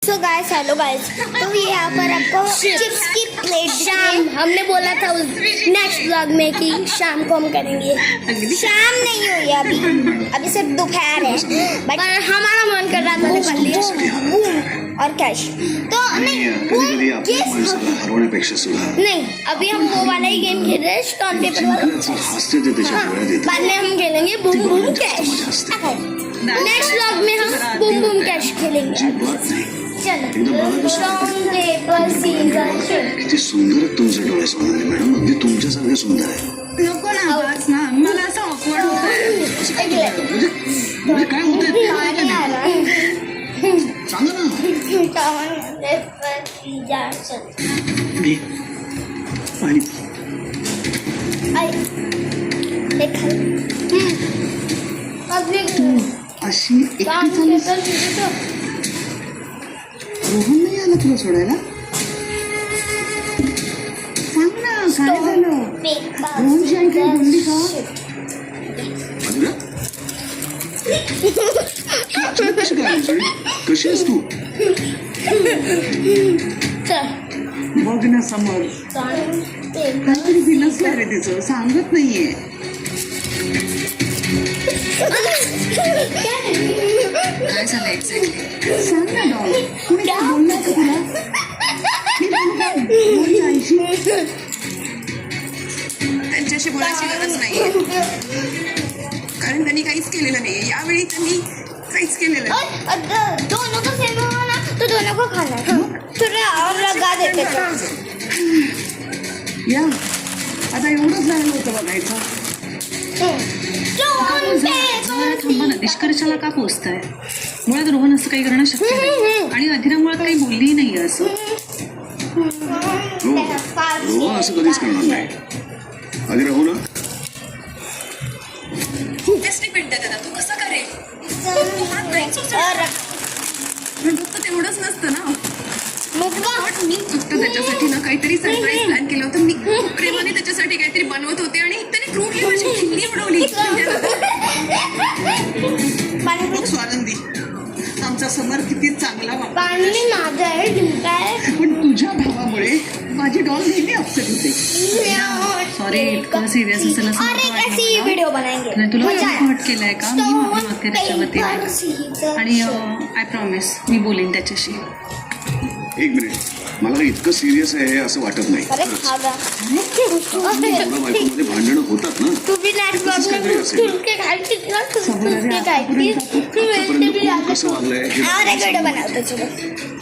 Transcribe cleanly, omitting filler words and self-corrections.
So guys hello guys, तो यहाँ पर आपको चिप्स की प्लेट शाम हमने बोला था उस नेक्स्ट व्लॉग में कि शाम को हम करेंगे। शाम नहीं हुई अभी सिर्फ दोपहर है, बट हमारा मन कर रहा था तो कर लिया। बूम और कैश तो नहीं, नहीं अभी हम वो वाला ही गेम खेल रहे हैं, स्टॉन पेपर वाला। बाद में हम खेलेंगे boom boom cash. Next vlog में हम बूम बूम कैश खेलेंगे। चलो स्टोन पेपर सीजर। किती सुंदर आहेत तुमचे डोळे सोनाली मॅडम, अगदी तुमच्यासारखे सुंदर आहे. नको ना बस ना, मला असं ऑकवर्ड होतंय. म्हणजे काय होतंय सांगा ना. स्टोन पेपर सीजर घे पाणी. अशी एकटी चालू. रोहन नाही आला तुला सोडायला? सांग ना काय झालं. रोहनची आई काही बोलली का? कशी आहेस तू? बघ ना समोर काहीतरी बिनसलं रे तिचं, सांगत नाहीये. काय झालं एक्झॅक्टली? सांग ना डॉल, तुम्ही काय बोलणार का तुला? त्यांच्याशी बोलायची गरज नाहीये, कारण त्यांनी काहीच केलेलं नाहीये. यावेळी त्यांनी काहीच केलेलं नाही. दोनों को सेम होगा ना तो दोनों को खाना है। थोड़ा और लगा देते या आता एवढंच राहिलं होतं बघायचं. थांबा ना, निष्कर्षाला का पोचताय? मुळात रोहन असं काही करणं शक्य नाही, आणि अधिरा मुळात काही बोलली नाही असं. रोहन असं कधीच करणार नाही. आधी राहू ना. तेच नाही भेटत दादा, तू कसं करेल? पण फक्त तेवढंच नसतं ना. मी फक्त त्याच्यासाठी ना काहीतरी सरप्राईज प्लॅन केलं होतं. मी खूप प्रेमाने त्याच्यासाठी काहीतरी बनवत होते आणि त्याने क्रूटली माझी खिल्ली उडवली. बघ स्वानंदी, आमचा समर किती चांगला वाटतो. पाणी माझं आहे, तुमचं आहे. पण तुझ्या भावामुळे माझी डॉल नेहमी अपसेट होते. सॉरी, इतकं सिरियस असेल असं और एक ऐसी वीडियो बनाएंगे. नाही. तुला हट केलंय का? मी माफी मागते त्याच्या वतीने, आणि आय प्रॉमिस मी बोलेन त्याच्याशी. एक मिनिट, मला काही इतकं सिरियस आहे असं वाटत नाही. अरे खागा बायकोमध्ये भांडणं होतात ना. तू भी नेक्स्ट व्लॉग में तुलके खायची ना, तुलके खायची. कसं वागलंय और एक वीडियो बनाओ तो चलो.